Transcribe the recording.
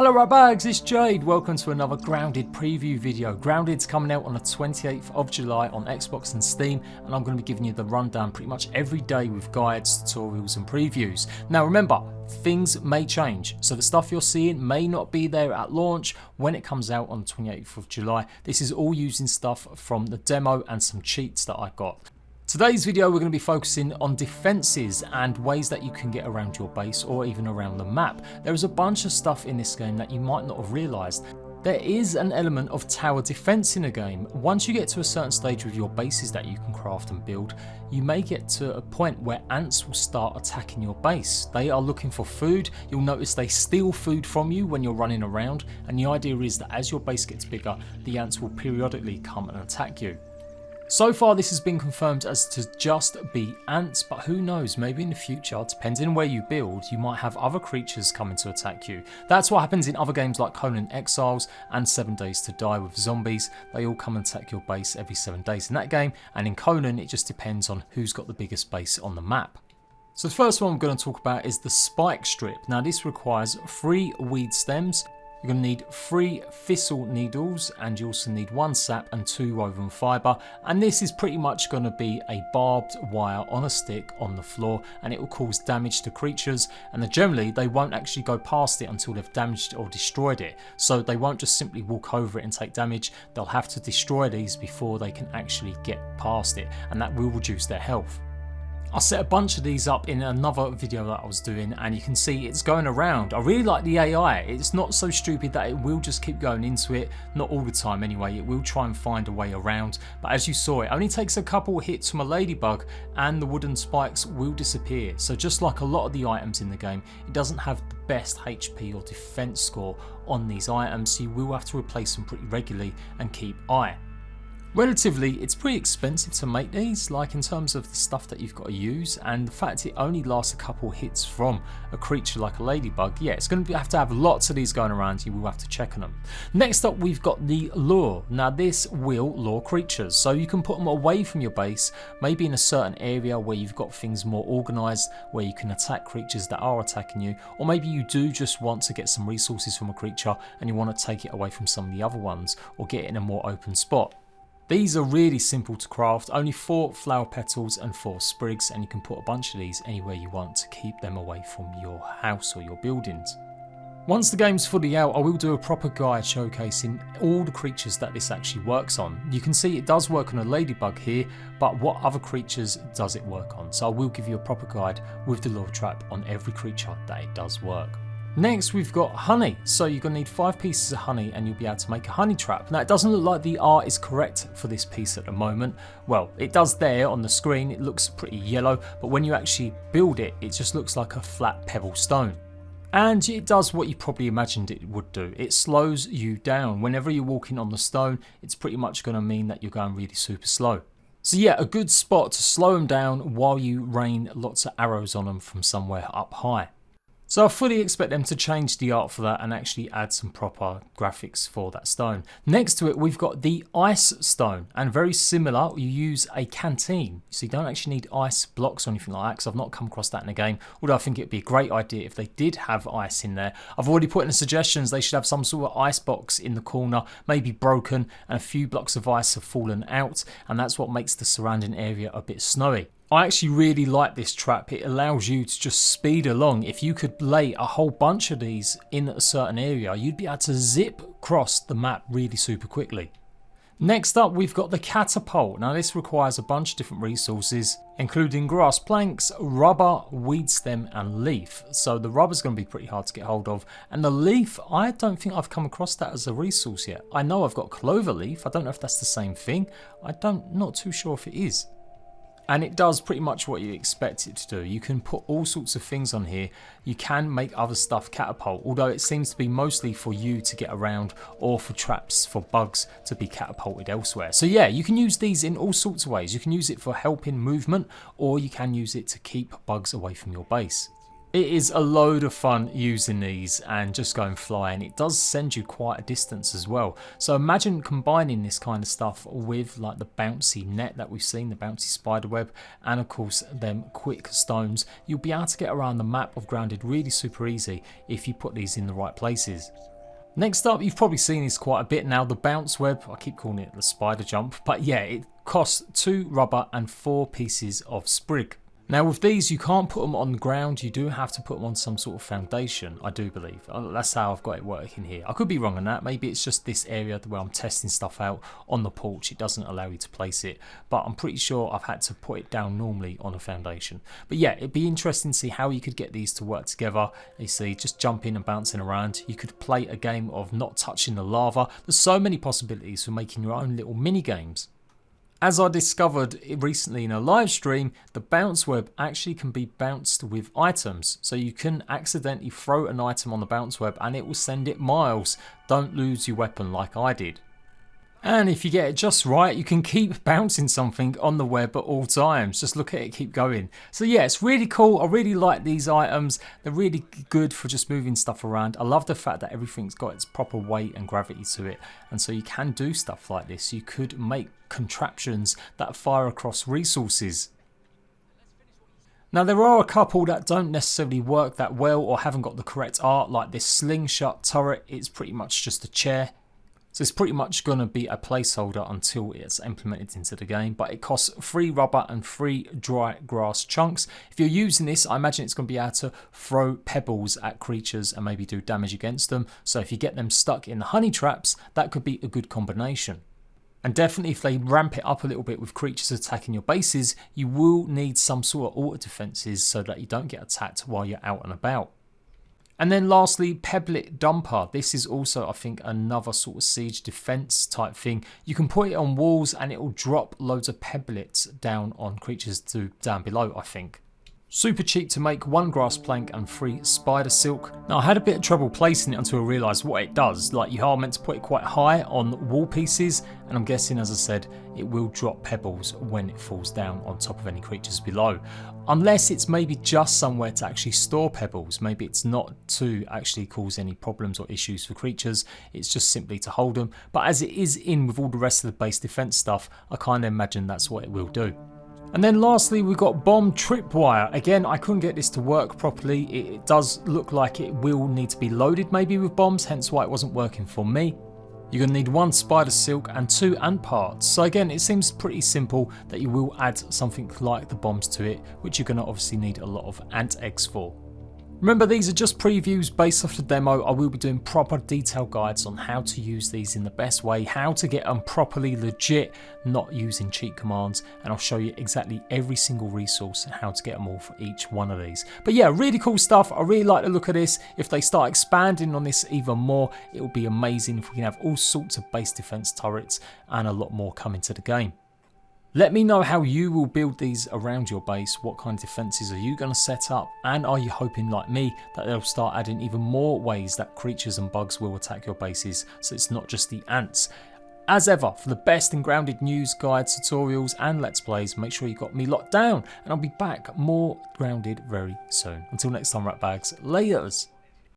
Hello right bags, it's Jade. Welcome to another Grounded preview video. Grounded's coming out on the 28th of July on Xbox and Steam, and I'm going to be giving you the rundown pretty much every day with guides, tutorials and previews. Now remember, things may change, so the stuff you're seeing may not be there at launch when it comes out on the 28th of July. This is all using stuff from the demo and some cheats that I got. Today's video we're going to be focusing on defences and ways that you can get around your base or even around the map. There is a bunch of stuff in this game that you might not have realised. There is an element of tower defence in a game. Once you get to a certain stage with your bases that you can craft and build, you may get to a point where ants will start attacking your base. They are looking for food. You'll notice they steal food from you when you're running around, and the idea is that as your base gets bigger, the ants will periodically come and attack you. So far this has been confirmed as to just be ants, but who knows, maybe in the future, depending on where you build, you might have other creatures coming to attack you. That's what happens in other games like Conan Exiles and 7 Days to Die with zombies. They all come and attack your base every 7 days in that game, and in Conan it just depends on who's got the biggest base on the map. So the first one I'm going to talk about is the spike strip. Now this requires 3 weed stems. You're going to need 3 thistle needles, and you also need 1 sap and 2 woven fibre, and this is pretty much going to be a barbed wire on a stick on the floor, and it will cause damage to creatures, and generally they won't actually go past it until they've damaged or destroyed it. So they won't just simply walk over it and take damage, they'll have to destroy these before they can actually get past it, and that will reduce their health. I set a bunch of these up in another video that I was doing, and you can see it's going around. I really like the AI. It's not so stupid that it will just keep going into it, not all the time anyway. It will try and find a way around, but as you saw, it only takes a couple hits from a ladybug and the wooden spikes will disappear. So just like a lot of the items in the game, it doesn't have the best HP or defense score on these items, so you will have to replace them pretty regularly and keep eye. Relatively, it's pretty expensive to make these, like in terms of the stuff that you've got to use, and the fact it only lasts a couple hits from a creature like a ladybug. Yeah, it's going to have to have lots of these going around, you will have to check on them. Next up we've got the lure. Now this will lure creatures, so you can put them away from your base, maybe in a certain area where you've got things more organised, where you can attack creatures that are attacking you, or maybe you do just want to get some resources from a creature and you want to take it away from some of the other ones, or get it in a more open spot. These are really simple to craft, only 4 flower petals and 4 sprigs, and you can put a bunch of these anywhere you want to keep them away from your house or your buildings. Once the game's fully out, I will do a proper guide showcasing all the creatures that this actually works on. You can see it does work on a ladybug here, but what other creatures does it work on? So I will give you a proper guide with the lure trap on every creature that it does work. Next we've got honey, so you're going to need 5 pieces of honey and you'll be able to make a honey trap. Now it doesn't look like the art is correct for this piece at the moment. Well, it does there on the screen, it looks pretty yellow, but when you actually build it, it just looks like a flat pebble stone. And it does what you probably imagined it would do. It slows you down. Whenever you're walking on the stone, it's pretty much going to mean that you're going really super slow. So yeah, a good spot to slow them down while you rain lots of arrows on them from somewhere up high. So I fully expect them to change the art for that and actually add some proper graphics for that stone. Next to it we've got the ice stone, and very similar, you use a canteen. So you don't actually need ice blocks or anything like that, because I've not come across that in a game, although I think it'd be a great idea if they did have ice in there. I've already put in the suggestions they should have some sort of ice box in the corner, maybe broken, and a few blocks of ice have fallen out, and that's what makes the surrounding area a bit snowy. I actually really like this trap. It allows you to just speed along. If you could lay a whole bunch of these in a certain area, you'd be able to zip across the map really super quickly. Next up we've got the catapult. Now this requires a bunch of different resources, including grass planks, rubber, weed stem and leaf. So the rubber's going to be pretty hard to get hold of, and the leaf, I don't think I've come across that as a resource yet. I know I've got clover leaf, I don't know if that's the same thing. Not too sure if it is. And it does pretty much what you expect it to do. You can put all sorts of things on here. You can make other stuff catapult, although it seems to be mostly for you to get around or for traps for bugs to be catapulted elsewhere. So yeah, you can use these in all sorts of ways. You can use it for helping movement, or you can use it to keep bugs away from your base. It is a load of fun using these and just going flying. It does send you quite a distance as well. So imagine combining this kind of stuff with like the bouncy net that we've seen, the bouncy spider web, and of course them quick stones. You'll be able to get around the map of Grounded really super easy if you put these in the right places. Next up, you've probably seen this quite a bit now, the bounce web. I keep calling it the spider jump, but yeah, it costs 2 rubber and 4 pieces of sprig. Now with these, you can't put them on the ground, you do have to put them on some sort of foundation, I do believe. That's how I've got it working here. I could be wrong on that, maybe it's just this area where I'm testing stuff out on the porch, it doesn't allow you to place it, but I'm pretty sure I've had to put it down normally on a foundation. But yeah, it'd be interesting to see how you could get these to work together. You see, just jumping and bouncing around. You could play a game of not touching the lava. There's so many possibilities for making your own little mini games. As I discovered recently in a live stream, the bounce web actually can be bounced with items. So you can accidentally throw an item on the bounce web and it will send it miles. Don't lose your weapon like I did. And if you get it just right, you can keep bouncing something on the web at all times. Just look at it, keep going. So yeah, it's really cool. I really like these items. They're really good for just moving stuff around. I love the fact that everything's got its proper weight and gravity to it. And so you can do stuff like this. You could make contraptions that fire across resources. Now there are a couple that don't necessarily work that well or haven't got the correct art, like this slingshot turret. It's pretty much just a chair. So it's pretty much going to be a placeholder until it's implemented into the game, but it costs 3 rubber and 3 dry grass chunks. If you're using this, I imagine it's going to be able to throw pebbles at creatures and maybe do damage against them. So if you get them stuck in the honey traps, that could be a good combination. And definitely if they ramp it up a little bit with creatures attacking your bases, you will need some sort of auto defenses so that you don't get attacked while you're out and about. And then lastly, Pebblet Dumper. This is also, I think, another sort of siege defense type thing. You can put it on walls and it will drop loads of pebblets down on creatures down below, I think. Super cheap to make, 1 grass plank and 3 spider silk. Now I had a bit of trouble placing it until I realised what it does. Like you are meant to put it quite high on wall pieces, and I'm guessing, as I said, it will drop pebbles when it falls down on top of any creatures below. Unless it's maybe just somewhere to actually store pebbles. Maybe it's not to actually cause any problems or issues for creatures, it's just simply to hold them. But as it is in with all the rest of the base defense stuff, I kind of imagine that's what it will do. And then lastly, we've got bomb tripwire. Again, I couldn't get this to work properly. It does look like it will need to be loaded maybe with bombs, hence why it wasn't working for me. You're going to need 1 spider silk and 2 ant parts. So again, it seems pretty simple that you will add something like the bombs to it, which you're going to obviously need a lot of ant eggs for. Remember, these are just previews based off the demo. I will be doing proper detailed guides on how to use these in the best way, how to get them properly legit, not using cheat commands, and I'll show you exactly every single resource and how to get them all for each one of these. But yeah, really cool stuff. I really like the look of this. If they start expanding on this even more, it will be amazing if we can have all sorts of base defense turrets and a lot more coming to the game. Let me know how you will build these around your base. What kind of defences are you going to set up? And are you hoping, like me, that they'll start adding even more ways that creatures and bugs will attack your bases, so it's not just the ants? As ever, for the best in grounded news, guides, tutorials and let's plays, make sure you got me locked down, and I'll be back more grounded very soon. Until next time, ratbags, laters.